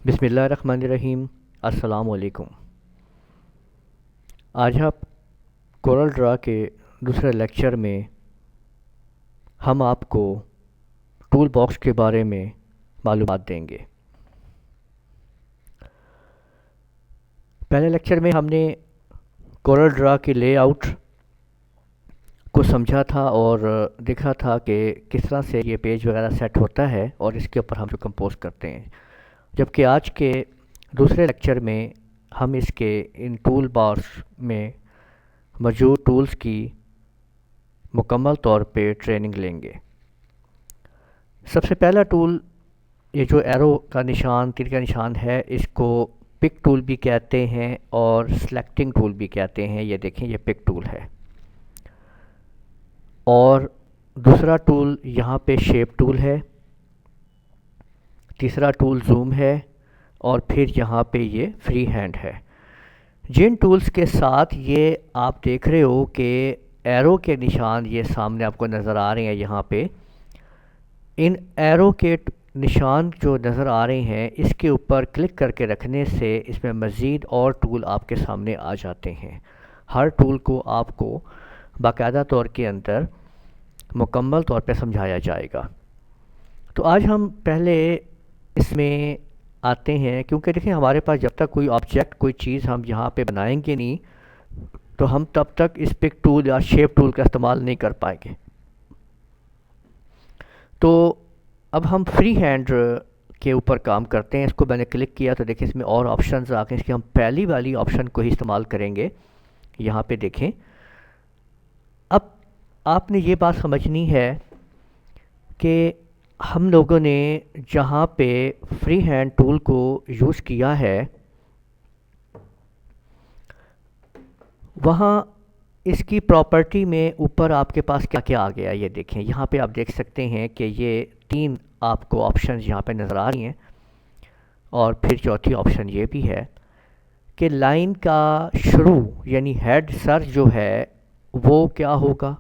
बिस्मिल्लाहिर्रहमानिर्रहीम। अस्सलाम वालेकुम। आज आप कोरल ड्रा के दूसरे लेक्चर में हम आपको टूल बॉक्स के बारे में मालूमात देंगे। पहले लेक्चर में हमने कोरल ड्रा के लेआउट को समझा था और देखा था कि किस तरह से ये पेज वगैरह सेट होता है और इसके ऊपर हम जो कंपोज करते हैं। जबकि आज के दूसरे लेक्चर में हम इसके इन टूल बार्स में मौजूद टूल्स की मुकम्मल तौर पे ट्रेनिंग लेंगे। सबसे पहला टूल ये जो एरो का निशान, तीर का निशान है, इसको पिक टूल भी कहते हैं और सेलेक्टिंग टूल भी कहते हैं। ये देखें, ये पिक टूल है। और दूसरा टूल यहाँ पे शेप टूल है, तीसरा टूल जूम है और फिर यहाँ पे ये फ्री हैंड है। जिन टूल्स के साथ ये आप देख रहे हो कि एरो के निशान ये सामने आपको नज़र आ रहे हैं, यहाँ पे इन एरो के निशान जो नज़र आ रहे हैं, इसके ऊपर क्लिक करके रखने से इसमें मज़ीद और टूल आपके सामने आ जाते हैं। हर टूल को आपको बाकायदा तौर के अंदर मुकम्मल तौर पे समझाया जाएगा। तो आज हम पहले इसमें आते हैं, क्योंकि देखिए हमारे पास जब तक कोई ऑब्जेक्ट, कोई चीज़ हम यहाँ पे बनाएंगे नहीं, तो हम तब तक इस पिक टूल या शेप टूल का इस्तेमाल नहीं कर पाएंगे। तो अब हम फ्री हैंड के ऊपर काम करते हैं। इसको मैंने क्लिक किया तो देखिए इसमें और ऑप्शंस आ गए। इसके हम पहली वाली ऑप्शन को ही इस्तेमाल करेंगे। यहाँ पे देखें, अब आपने ये बात समझनी है कि हम लोगों ने जहाँ पे फ्री हैंड टूल को यूज़ किया है, वहाँ इसकी प्रॉपर्टी में ऊपर आपके पास क्या क्या आ गया। ये देखें, यहाँ पे आप देख सकते हैं कि ये 3 आपको ऑप्शन यहाँ पे नज़र आ रही हैं और फिर चौथी ऑप्शन ये भी है कि लाइन का शुरू यानी हेड, सर जो है वो क्या होगा।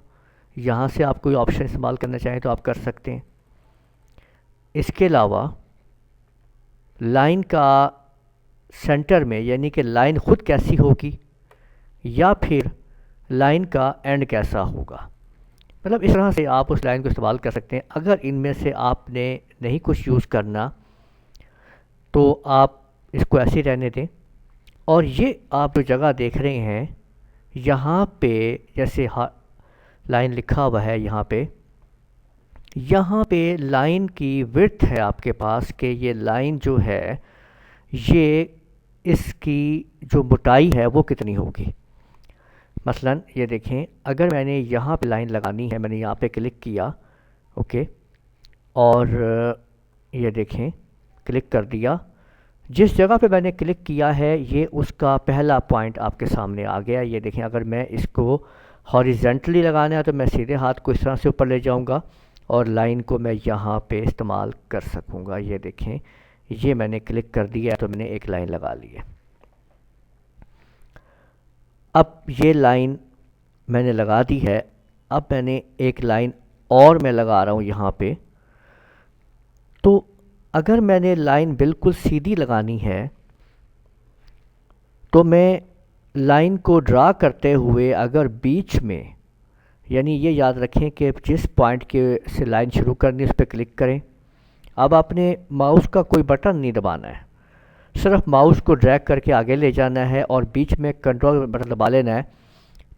यहाँ से आप कोई ऑप्शन इस्तेमाल करना चाहें तो आप कर सकते हैं। इसके अलावा लाइन का सेंटर में यानी कि लाइन ख़ुद कैसी होगी, या फिर लाइन का एंड कैसा होगा। मतलब इस तरह से आप उस लाइन को इस्तेमाल कर सकते हैं। अगर इनमें से आपने नहीं कुछ यूज़ करना तो आप इसको ऐसे ही रहने दें। और ये आप जो जगह देख रहे हैं, यहाँ पे जैसे लाइन लिखा हुआ है, यहाँ पे लाइन की विड्थ है आपके पास कि ये लाइन जो है, ये इसकी जो मोटाई है वो कितनी होगी। मसलन ये देखें, अगर मैंने यहाँ पे लाइन लगानी है, मैंने यहाँ पे क्लिक किया, ओके, और ये देखें क्लिक कर दिया। जिस जगह पे मैंने क्लिक किया है ये उसका पहला पॉइंट आपके सामने आ गया। ये देखें, अगर मैं इसको हॉरिजेंटली लगाना है तो मैं सीधे हाथ को इस तरह से ऊपर ले जाऊंगा और लाइन को मैं यहाँ पे इस्तेमाल कर सकूँगा। ये देखें, ये मैंने क्लिक कर दिया तो मैंने एक लाइन लगा ली है। अब ये लाइन मैंने लगा दी है। अब मैंने एक लाइन और मैं लगा रहा हूँ यहाँ पे। तो अगर मैंने लाइन बिल्कुल सीधी लगानी है तो मैं लाइन को ड्रा करते हुए अगर बीच में, यानी ये याद रखें कि जिस पॉइंट के से लाइन शुरू करनी है उस पर क्लिक करें। अब आपने माउस का कोई बटन नहीं दबाना है, सिर्फ माउस को ड्रैग करके आगे ले जाना है और बीच में कंट्रोल बटन दबा लेना है।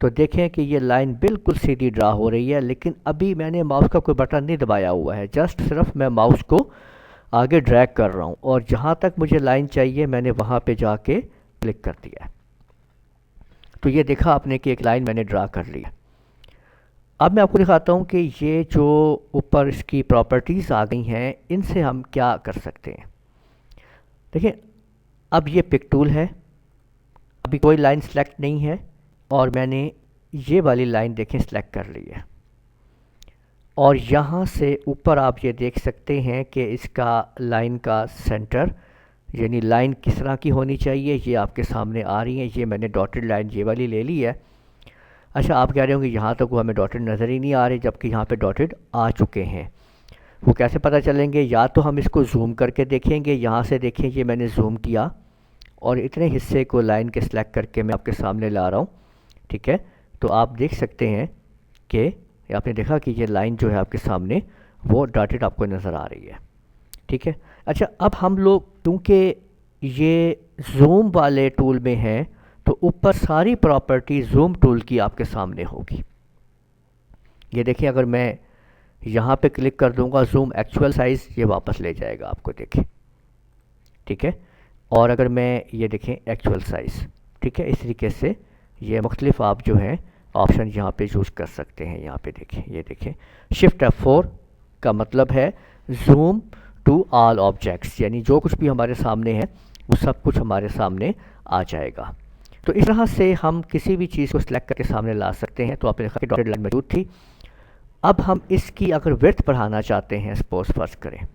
तो देखें कि ये लाइन बिल्कुल सीधी ड्रा हो रही है, लेकिन अभी मैंने माउस का कोई बटन नहीं दबाया हुआ है। जस्ट सिर्फ मैं माउस को आगे ड्रैग कर रहा हूँ और जहाँ तक मुझे लाइन चाहिए मैंने वहाँ पे जाके क्लिक कर दिया है। तो ये देखा आपने कि एक लाइन मैंने ड्रा कर ली है। अब मैं आपको दिखाता हूँ कि ये जो ऊपर इसकी प्रॉपर्टीज़ आ गई हैं, इनसे हम क्या कर सकते हैं। देखिए, अब ये पिक टूल है, अभी कोई लाइन सेलेक्ट नहीं है और मैंने ये वाली लाइन देखें सेलेक्ट कर ली है। और यहाँ से ऊपर आप ये देख सकते हैं कि इसका लाइन का सेंटर यानी लाइन किस तरह की होनी चाहिए, ये आपके सामने आ रही है। ये मैंने डॉटेड लाइन ये वाली ले ली है। अच्छा, आप कह रहे होंगे यहाँ तक वो हमें डॉटेड नज़र ही नहीं आ रहे, जबकि यहाँ पे डॉटेड आ चुके हैं। वो कैसे पता चलेंगे? या तो हम इसको जूम करके देखेंगे, यहाँ से देखें ये मैंने जूम किया और इतने हिस्से को लाइन के सिलेक्ट करके मैं आपके सामने ला रहा हूँ, ठीक है। तो आप देख सकते हैं कि आपने देखा कि ये लाइन जो है आपके सामने वो डॉटेड आपको नज़र आ रही है, ठीक है। अच्छा, अब हम लोग क्योंकि ये जूम वाले टूल में हैं तो ऊपर सारी प्रॉपर्टी जूम टूल की आपके सामने होगी। ये देखिए, अगर मैं यहाँ पे क्लिक कर दूंगा जूम एक्चुअल साइज़, ये वापस ले जाएगा आपको, देखें, ठीक है। और अगर मैं ये देखें एक्चुअल साइज़, ठीक है, इस तरीके से ये मुख्तलिफ आप जो हैं ऑप्शन यहाँ पे यूज़ कर सकते हैं। यहाँ पे देखें, ये देखें, शिफ्ट F4 का मतलब है जूम टू ऑल ऑब्जेक्ट्स, यानी जो कुछ भी हमारे सामने है वो सब कुछ हमारे सामने आ जाएगा। तो इस तरह से हम किसी भी चीज़ को सिलेक्ट करके सामने ला सकते हैं। तो आपने देखा कि डॉटेड लाइन मौजूद थी। अब हम इसकी अगर विड्थ बढ़ाना चाहते हैं, सपोज फर्ज करें,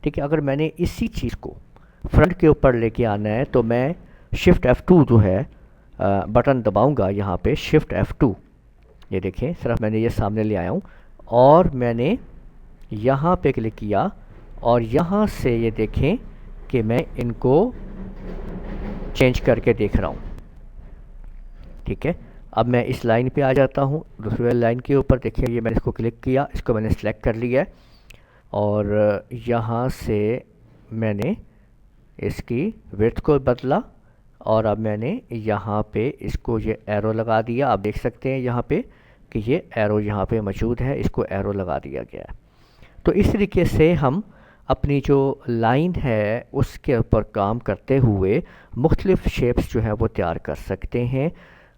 ठीक है, अगर मैंने इसी चीज़ को फ्रंट के ऊपर लेके आना है तो मैं शिफ्ट F2 जो है बटन दबाऊंगा, यहाँ पे शिफ्ट F2, ये देखें, सिर्फ मैंने ये सामने ले आया हूँ और मैंने यहाँ पे क्लिक किया और यहाँ से ये देखें कि मैं इनको चेंज करके देख रहा हूँ, ठीक है। अब मैं इस लाइन पे आ जाता हूँ, दूसरी वाली लाइन के ऊपर देखिए, ये मैंने इसको क्लिक किया, इसको मैंने सेलेक्ट कर लिया है और यहाँ से मैंने इसकी विड्थ को बदला और अब मैंने यहाँ पे इसको ये एरो लगा दिया। आप देख सकते हैं यहाँ पे कि ये एरो यहाँ पे मौजूद है, इसको एरो लगा दिया गया है। तो इस तरीके से हम अपनी जो लाइन है उसके ऊपर काम करते हुए मुख्तलिफ शेप्स जो है वो तैयार कर सकते हैं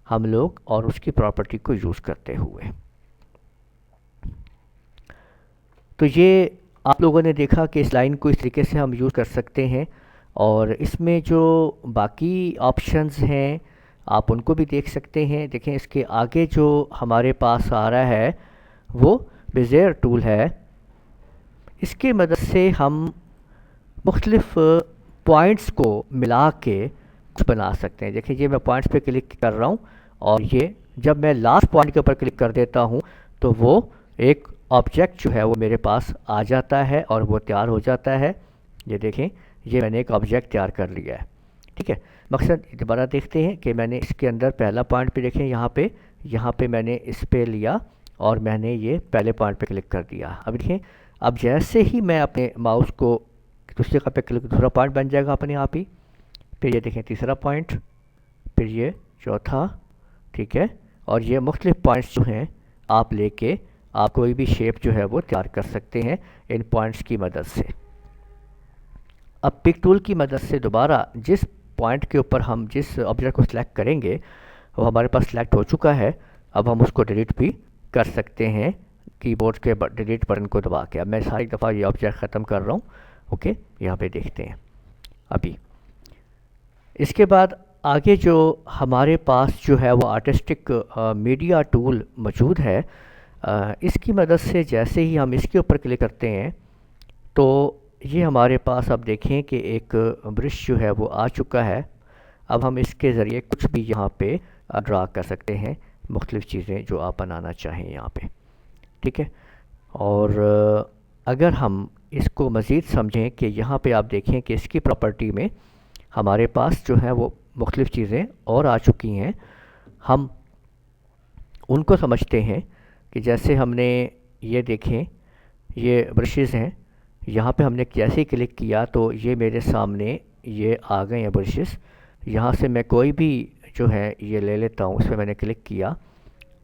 हम लोग, और उसकी प्रॉपर्टी को यूज़ करते हुए। तो ये आप लोगों ने देखा कि इस लाइन को इस तरीके से हम यूज़ कर सकते हैं और इसमें जो बाकी ऑप्शंस हैं आप उनको भी देख सकते हैं। देखें, इसके आगे जो हमारे पास आ रहा है वो बेज़ियर टूल है। इसकी मदद से हम मुख्तलिफ पॉइंट्स को मिला के कुछ बना सकते हैं। देखिए, ये मैं पॉइंट्स पे क्लिक कर रहा हूँ और ये जब मैं लास्ट पॉइंट के ऊपर क्लिक कर देता हूँ तो वो एक ऑब्जेक्ट जो है वो मेरे पास आ जाता है और वो तैयार हो जाता है। ये देखें, ये मैंने एक ऑब्जेक्ट तैयार कर लिया है, ठीक है। मकसद दोबारा देखते हैं कि मैंने इसके अंदर पहला पॉइंट पे देखें, यहाँ पे मैंने इस पे लिया और मैंने ये पहले पॉइंट पे क्लिक कर दिया। अब देखें, अब जैसे ही मैं अपने माउस को दूसरी जगह पे क्लिक, दूसरा पॉइंट बन जाएगा अपने आप ही। फिर ये देखें तीसरा पॉइंट, फिर ये चौथा, ठीक है। और ये मुख्तलिफ पॉइंट्स जो हैं आप लेके आप कोई भी शेप जो है वो तैयार कर सकते हैं इन पॉइंट्स की मदद से। अब पिक टूल की मदद से दोबारा जिस पॉइंट के ऊपर हम जिस ऑब्जेक्ट को सिलेक्ट करेंगे वो हमारे पास सिलेक्ट हो चुका है। अब हम उसको डिलीट भी कर सकते हैं कीबोर्ड के डिलीट बटन को दबा के। अब मैं सारी दफ़ा ये ऑब्जेक्ट ख़त्म कर रहा हूँ, ओके। यहाँ पे देखते हैं अभी। इसके बाद आगे जो हमारे पास जो है वो आर्टिस्टिक मीडिया टूल मौजूद है। इसकी मदद से जैसे ही हम इसके ऊपर क्लिक करते हैं तो ये हमारे पास, अब देखें कि एक ब्रश जो है वो आ चुका है। अब हम इसके ज़रिए कुछ भी यहाँ पे ड्रा कर सकते हैं, मुख्तलिफ़ चीज़ें जो आप बनाना चाहें यहाँ पे, ठीक है। और अगर हम इसको मज़ीद समझें कि यहाँ पे आप देखें कि इसकी प्रॉपर्टी में हमारे पास जो है वो मुख्तलिफ़ चीज़ें और आ चुकी हैं। हम उनको समझते हैं कि जैसे हमने ये देखें, ये ब्रशेज़ हैं, यहाँ पे हमने जैसे ही क्लिक किया तो ये मेरे सामने ये आ गए हैं ब्रशेज़। यहाँ से मैं कोई भी जो है ये ले लेता हूँ, इस पर मैंने क्लिक किया।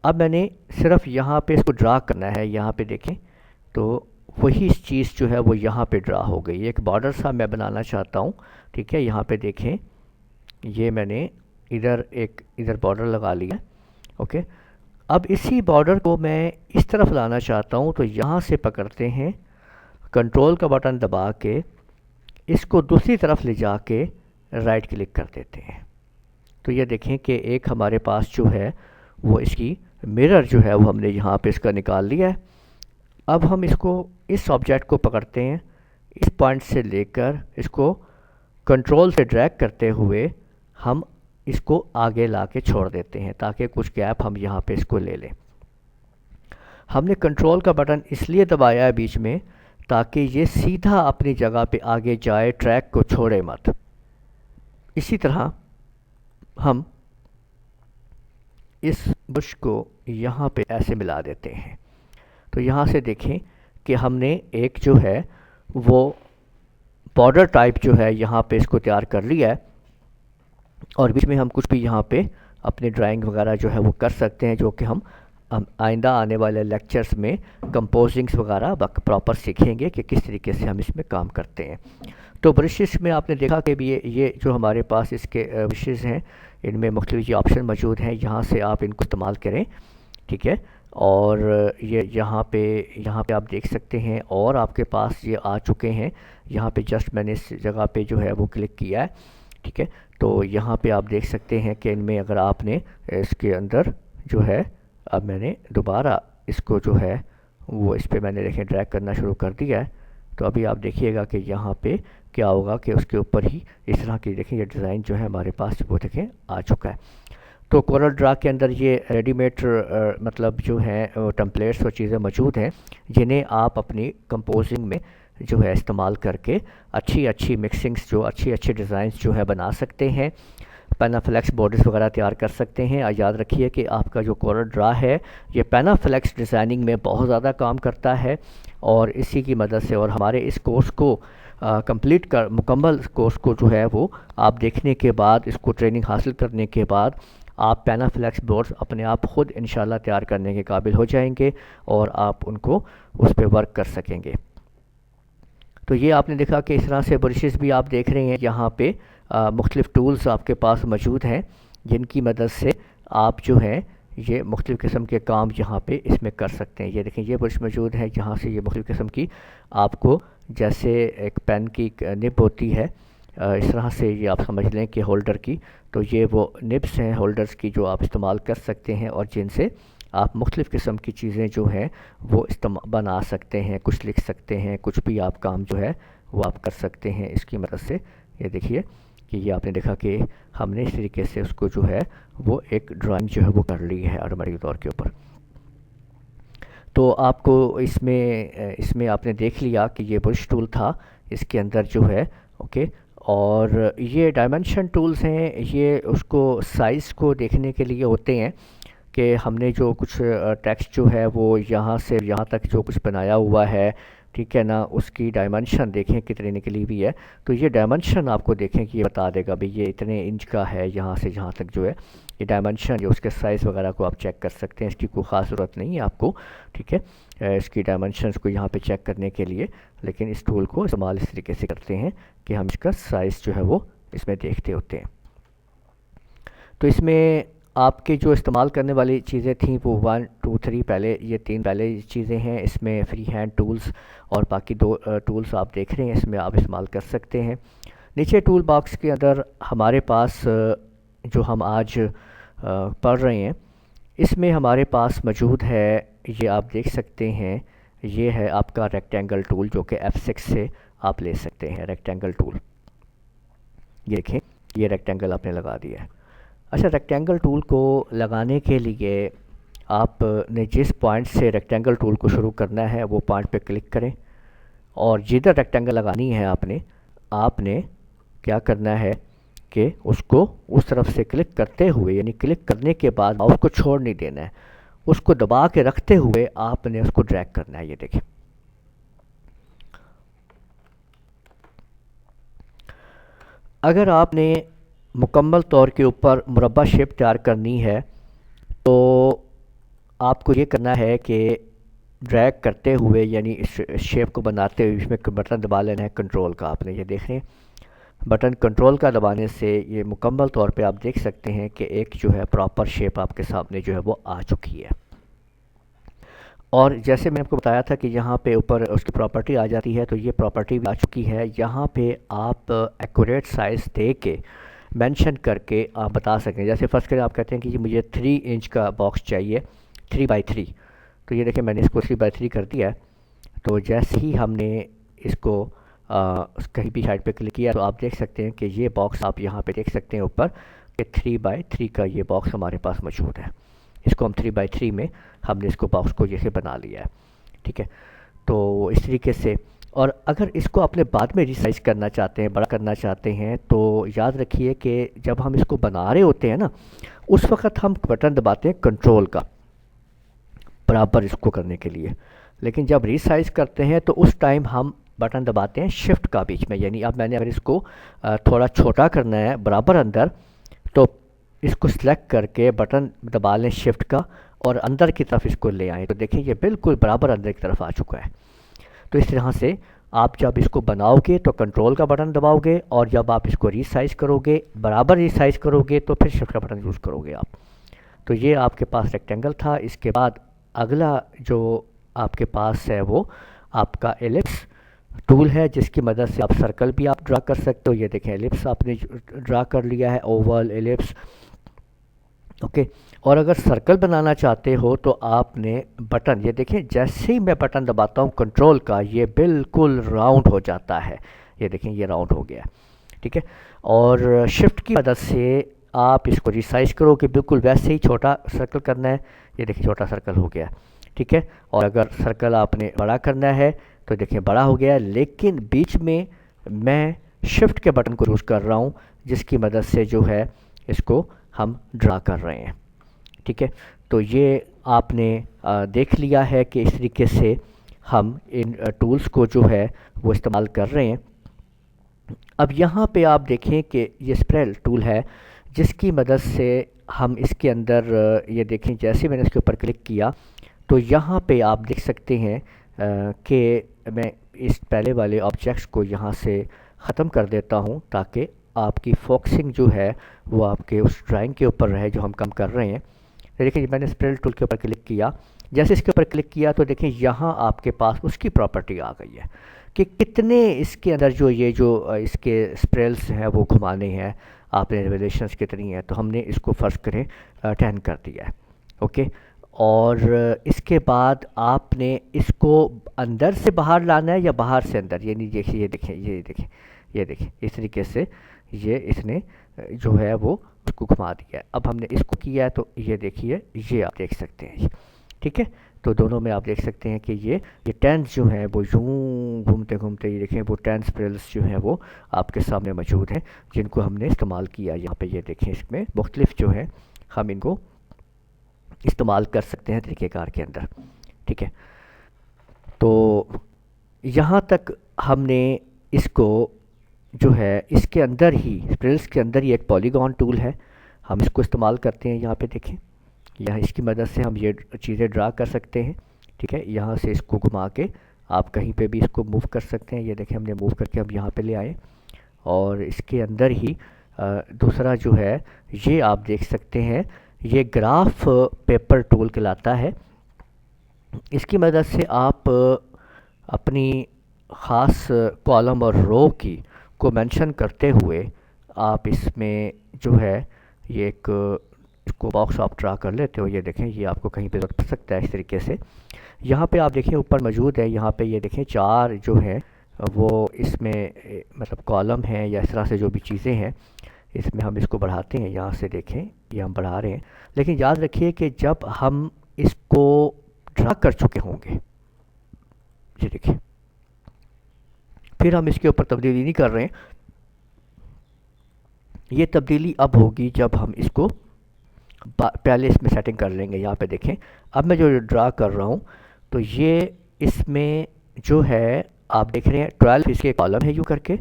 अब मैंने सिर्फ यहाँ पे इसको ड्रा करना है। यहाँ पे देखें तो वही चीज़ जो है वो यहाँ पे ड्रा हो गई। एक बॉर्डर सा मैं बनाना चाहता हूँ, ठीक है। यहाँ पे देखें, ये मैंने इधर बॉर्डर लगा लिया, ओके। अब इसी बॉर्डर को मैं इस तरफ लाना चाहता हूँ तो यहाँ से पकड़ते हैं, कंट्रोल का बटन दबा के इसको दूसरी तरफ ले जाके राइट क्लिक कर देते हैं। तो ये देखें कि एक हमारे पास जो है वो इसकी मिरर जो है वो हमने यहाँ पे इसका निकाल लिया है। अब हम इसको इस ऑब्जेक्ट को पकड़ते हैं, इस पॉइंट से लेकर इसको कंट्रोल से ड्रैग करते हुए हम इसको आगे ला के छोड़ देते हैं ताकि कुछ गैप हम यहाँ पे इसको ले लें। हमने कंट्रोल का बटन इसलिए दबाया है बीच में ताकि ये सीधा अपनी जगह पे आगे जाए, ट्रैक को छोड़े मत। इसी तरह हम इस बुश को यहाँ पे ऐसे मिला देते हैं। तो यहाँ से देखें कि हमने एक जो है वो बॉर्डर टाइप जो है यहाँ पे इसको तैयार कर लिया है, और बीच में हम कुछ भी यहाँ पे अपनी ड्राइंग वगैरह जो है वो कर सकते हैं, जो कि हम आइंदा आने वाले लेक्चर्स में कंपोजिंग्स वगैरह प्रॉपर सीखेंगे कि किस तरीके से हम इसमें काम करते हैं। तो ब्रशेस में आपने देखा कि भी ये जो हमारे पास इसके ब्रशेस हैं, इनमें मुख्तलिफ ऑप्शन मौजूद हैं, यहाँ से आप इनको इस्तेमाल करें, ठीक है। और ये यहाँ पे आप देख सकते हैं, और आपके पास ये आ चुके हैं। यहाँ पे जस्ट मैंने इस जगह पे जो है वो क्लिक किया है, ठीक है। तो यहाँ पे आप देख सकते हैं कि इनमें अगर आपने इसके अंदर जो है, अब मैंने दोबारा इसको जो है वो इस पर मैंने देखें ड्रैग करना शुरू कर दिया है। तो अभी आप देखिएगा कि यहाँ पे क्या होगा कि उसके ऊपर ही इस तरह की देखें ये डिज़ाइन जो है हमारे पास वो देखें आ चुका है। तो कोरल ड्रा के अंदर ये रेडीमेड मतलब जो है टेम्पलेट्स और चीज़ें मौजूद हैं, जिन्हें आप अपनी कंपोजिंग में जो है इस्तेमाल करके अच्छी मिक्सिंग्स जो अच्छी डिज़ाइंस जो है बना सकते हैं। पैनाफ्लेक्स बॉर्डर्स वगैरह तैयार कर सकते हैं। और याद रखिए कि आपका जो कोरल ड्रा है ये पैनाफ्लेक्स डिज़ाइनिंग में बहुत ज़्यादा काम करता है, और इसी की मदद से और हमारे इस कोर्स को कंप्लीट कर मुकम्मल कोर्स को जो है वो आप देखने के बाद, इसको ट्रेनिंग हासिल करने के बाद आप पैनाफ्लेक्स बोर्ड्स अपने आप ख़ुद इंशाल्लाह तैयार करने के काबिल हो जाएंगे, और आप उनको उस पर वर्क कर सकेंगे। तो ये आपने देखा कि इस तरह से ब्रशेस भी आप देख रहे हैं, यहाँ पे मुख्तलिफ़ टूल्स आपके पास मौजूद हैं, जिनकी मदद से आप जो है ये मुख्तलिफ़ किस्म के काम यहाँ पे इसमें कर सकते हैं। ये देखें ये ब्रश मौजूद है, जहाँ से ये मुख्तलिफ़ किस्म की आपको जैसे एक पेन की निब होती है, इस तरह से ये आप समझ लें कि होल्डर की, तो ये वो निब्स हैं होल्डर्स की जो आप इस्तेमाल कर सकते हैं, और जिनसे आप मुख्तलिफ़ किस्म की चीज़ें जो हैं वो बना सकते हैं, कुछ लिख सकते हैं, कुछ भी आप काम जो है वो आप कर सकते हैं इसकी मदद से। ये देखिए कि ये आपने देखा कि हमने इस तरीके से उसको जो है वो एक ड्राइंग जो है वो कर ली है ऑटोमेटिक तौर के ऊपर। तो आपको इसमें आपने देख लिया कि ये ब्रश टूल था, इसके अंदर जो है ओके। और ये डायमेंशन टूल्स हैं, ये उसको साइज़ को देखने के लिए होते हैं कि हमने जो कुछ टेक्स्ट जो है वो यहाँ से यहाँ तक जो कुछ बनाया हुआ है, ठीक है ना, उसकी डायमेंशन देखें कितने निकली हुई है। तो ये डायमेंशन आपको देखें कि ये बता देगा भाई ये इतने इंच का है, यहाँ से यहाँ तक जो है ये डायमेंशन जो उसके साइज़ वगैरह को आप चेक कर सकते हैं। इसकी कोई ख़ास ज़रूरत नहीं है आपको, ठीक है, इसकी डायमेंशंस को यहाँ पे चेक करने के लिए, लेकिन इस टूल को इस्तेमाल इस तरीके से करते हैं कि हम इसका साइज़ जो है वो इसमें देखते होते हैं। तो इसमें आपके जो इस्तेमाल करने वाली चीज़ें थी वो 1 2 3 पहले ये 3 पहले चीज़ें हैं। इसमें फ्री हैंड टूल्स और बाकी 2 टूल्स आप देख रहे हैं, इसमें आप इस्तेमाल कर सकते हैं। नीचे टूल बॉक्स के अंदर हमारे पास जो हम आज पढ़ रहे हैं, इसमें हमारे पास मौजूद है, ये आप देख सकते हैं, ये है आपका रेक्टेंगल टूल जो कि F6 से आप ले सकते हैं। रेक्टेंगल टूल ये देखें, ये रेक्टेंगल आपने लगा दिया है। अच्छा, रेक्टेंगल टूल को लगाने के लिए आपने जिस पॉइंट से रेक्टेंगल टूल को शुरू करना है वो पॉइंट पे क्लिक करें, और जिधर रेक्टेंगल लगानी है आपने क्या करना है कि उसको उस तरफ से क्लिक करते हुए, यानी क्लिक करने के बाद माउस को छोड़ नहीं देना है, उसको दबा के रखते हुए आपने उसको ड्रैग करना है। ये देखें, अगर आपने मुकम्मल तौर के ऊपर मुरब्बा शेप तैयार करनी है तो आपको ये करना है कि ड्रैग करते हुए, यानी इस शेप को बनाते हुए इसमें बटन दबा लेना है कंट्रोल का। आपने ये देख रहे हैं, बटन कंट्रोल का दबाने से ये मुकम्मल तौर पे आप देख सकते हैं कि एक जो है प्रॉपर शेप आपके सामने जो है वो आ चुकी है। और जैसे मैंने आपको बताया था कि यहाँ पे ऊपर उसकी प्रॉपर्टी आ जाती है, तो ये प्रॉपर्टी भी आ चुकी है। यहाँ पे आप एक्यूरेट साइज़ दे के मेंशन करके आप बता सकें। जैसे फर्स्ट करें, आप कहते हैं कि ये मुझे 3 इंच का बॉक्स चाहिए, 3 बाई 3, तो ये देखें मैंने इसको 3 बाई 3 कर दिया है। तो जैसे ही हमने इसको कहीं भी साइड पे क्लिक किया तो आप देख सकते हैं कि ये बॉक्स आप यहाँ पे देख सकते हैं ऊपर कि 3 बाई 3 का ये बॉक्स हमारे पास मौजूद है। इसको हम 3 बाई 3 में हमने इसको बॉक्स को जैसे बना लिया है, ठीक है। तो इस तरीके से और अगर इसको अपने बाद में रिसाइज करना चाहते हैं, बड़ा करना चाहते हैं, तो याद रखिए कि जब हम इसको बना रहे होते हैं ना, उस वक्त हम बटन दबाते हैं कंट्रोल का, बराबर इसको करने के लिए। लेकिन जब रिसाइज करते हैं तो उस टाइम हम बटन दबाते हैं शिफ्ट का बीच में। यानी अब मैंने अगर इसको थोड़ा छोटा करना है बराबर अंदर, तो इसको सिलेक्ट करके बटन दबा लें शिफ्ट का और अंदर की तरफ इसको ले आएँ, तो देखें ये बिल्कुल बराबर अंदर की तरफ आ चुका है। तो इस तरह से आप जब इसको बनाओगे तो कंट्रोल का बटन दबाओगे, और जब आप इसको रीसाइज करोगे, बराबर रीसाइज करोगे, तो फिर शिफ्ट का बटन यूज़ करोगे आप। तो ये आपके पास रेक्टेंगल था। इसके बाद अगला जो आपके पास है वो आपका एलिप्स टूल है, जिसकी मदद से आप सर्कल भी आप ड्रा कर सकते हो। ये देखें एलिप्स आपने ड्रा कर लिया है, ओवल एलिप्स, ओके। और अगर सर्कल बनाना चाहते हो तो आपने बटन, ये देखें जैसे ही मैं बटन दबाता हूँ कंट्रोल का, ये बिल्कुल राउंड हो जाता है। ये देखें ये राउंड हो गया, ठीक है। और शिफ्ट की मदद से आप इसको रिसाइज करो कि बिल्कुल वैसे ही छोटा सर्कल करना है। ये देखिए छोटा सर्कल हो गया, ठीक है। और अगर सर्कल आपने बड़ा करना है तो देखिए बड़ा हो गया, लेकिन बीच में मैं शिफ्ट के बटन को यूज़ कर रहा हूँ, जिसकी मदद से जो है इसको हम ड्रा कर रहे हैं, ठीक है। तो ये आपने देख लिया है कि इस तरीके से हम इन टूल्स को जो है वो इस्तेमाल कर रहे हैं। अब यहाँ पे आप देखें कि ये स्प्रेल टूल है, जिसकी मदद से हम इसके अंदर ये देखें जैसे मैंने इसके ऊपर क्लिक किया तो यहाँ पे आप देख सकते हैं कि मैं इस पहले वाले ऑब्जेक्ट्स को यहाँ से ख़त्म कर देता हूँ, ताकि आपकी फोकसिंग जो है वो आपके उस ड्राइंग के ऊपर रहे जो हम काम कर रहे हैं। तो देखिए मैंने स्प्रेल टूल के ऊपर क्लिक किया, जैसे इसके ऊपर क्लिक किया तो देखिए यहाँ आपके पास उसकी प्रॉपर्टी आ गई है कि कितने इसके अंदर जो ये जो इसके स्प्रेल्स हैं वो घुमाने हैं, आपने रिलेशंस कितनी है। तो हमने इसको फ़र्ज़ करें 10 कर दिया है, ओके। और इसके बाद आपने इसको अंदर से बाहर लाना है या बाहर से अंदर, यानी देखिए ये देखें ये देखें ये देखें इस तरीके से ये इसने जो है वो उसको घुमा दिया है। अब हमने इसको किया है तो ये देखिए ये आप देख सकते हैं, ठीक है। तो दोनों में आप देख सकते हैं कि ये टेंस जो हैं वो यूँ घूमते घूमते, ये देखें वो टेंस स्प्रेल्स जो हैं वो आपके सामने मौजूद हैं, जिनको हमने इस्तेमाल किया। यहाँ पे ये देखें इसमें मुख्तलिफ जो है हम इनको इस्तेमाल कर सकते हैं तरीक़ेकार के अंदर, ठीक है। तो यहाँ तक हमने इसको जो है इसके अंदर ही स्प्रेल्स के अंदर ही एक पॉलीगॉन टूल है, हम इसको इस्तेमाल करते हैं। यहाँ पे देखें यहाँ इसकी मदद से हम ये चीज़ें ड्रा कर सकते हैं, ठीक है। यहाँ से इसको घुमा के आप कहीं पे भी इसको मूव कर सकते हैं। ये देखें हमने मूव करके हम यहाँ पे ले आए, और इसके अंदर ही दूसरा जो है ये आप देख सकते हैं ये ग्राफ पेपर टूल कहलाता है। इसकी मदद से आप अपनी ख़ास कॉलम और रो की को मेंशन करते हुए आप इसमें जो है ये एक इसको बॉक्स आप ड्रा कर लेते हो। ये देखें ये आपको कहीं पे रख सकता है इस तरीके से। यहाँ पे आप देखें ऊपर मौजूद है, यहाँ पे ये देखें 4 जो है वो इसमें मतलब कॉलम है या इस तरह से जो भी चीज़ें हैं इसमें हम इसको बढ़ाते हैं। यहाँ से देखें ये हम बढ़ा रहे हैं, लेकिन याद रखिए कि जब हम इसको ड्रा कर चुके होंगे, ये देखिए फिर हम इसके ऊपर तब्दीली नहीं कर रहे हैं। ये तब्दीली अब होगी जब हम इसको पहले इसमें सेटिंग कर लेंगे। यहाँ पे देखें अब मैं जो ड्रा कर रहा हूँ तो ये इसमें जो है आप देख रहे हैं 12 इसके कॉलम है यूँ करके,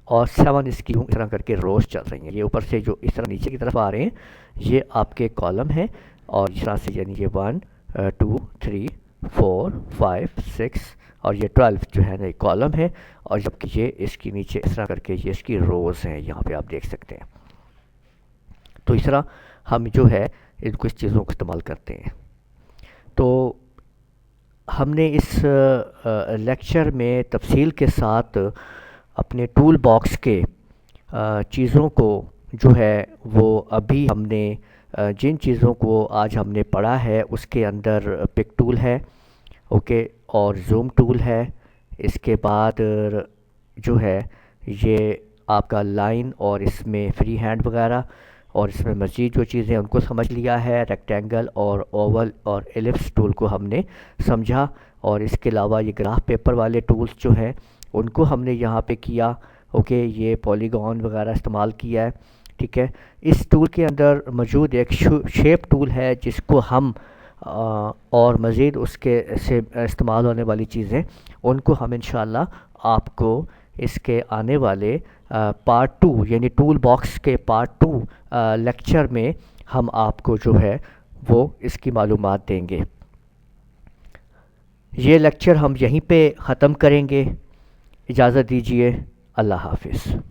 और 7 इसकी यूँ इस तरह करके रोज चल रही हैं। ये ऊपर से जो इस तरह नीचे की तरफ आ रहे हैं ये आपके कॉलम हैं, और इस तरह से यानी ये 1 2 3 4 5 6 और ये 12 जो है ना कॉलम है, और जबकि ये इसकी नीचे इस तरह करके ये इसकी रोज़ हैं, यहाँ पे आप देख सकते हैं। तो इस तरह हम जो है इनको इस चीज़ों को इस्तेमाल करते हैं। तो हमने इस लेक्चर में तफसील के साथ अपने टूल बॉक्स के चीज़ों को जो है वो अभी हमने जिन चीज़ों को आज हमने पढ़ा है उसके अंदर पिक टूल है, ओके, और जूम टूल है। इसके बाद जो है ये आपका लाइन और इसमें फ्री हैंड वगैरह, और इसमें मज़ीद जो चीज़ें उनको समझ लिया है। रेक्टेंगल और ओवल और एलिप्स टूल को हमने समझा, और इसके अलावा ये ग्राफ पेपर वाले टूल्स जो हैं उनको हमने यहाँ पे किया। ओके, ये पॉलीगॉन वगैरह इस्तेमाल किया है। ठीक है, इस टूल के अंदर मौजूद एक शेप टूल है जिसको हम और मज़ीद उसके से इस्तेमाल होने वाली चीज़ें उनको हम इंशाल्लाह आपको इसके आने वाले पार्ट 2 यानी टूल बॉक्स के पार्ट 2 लेक्चर में हम आपको जो है वो इसकी मालूमात देंगे। ये लेक्चर हम यहीं पे ख़त्म करेंगे। इजाज़त दीजिए। अल्लाह हाफ़िज़।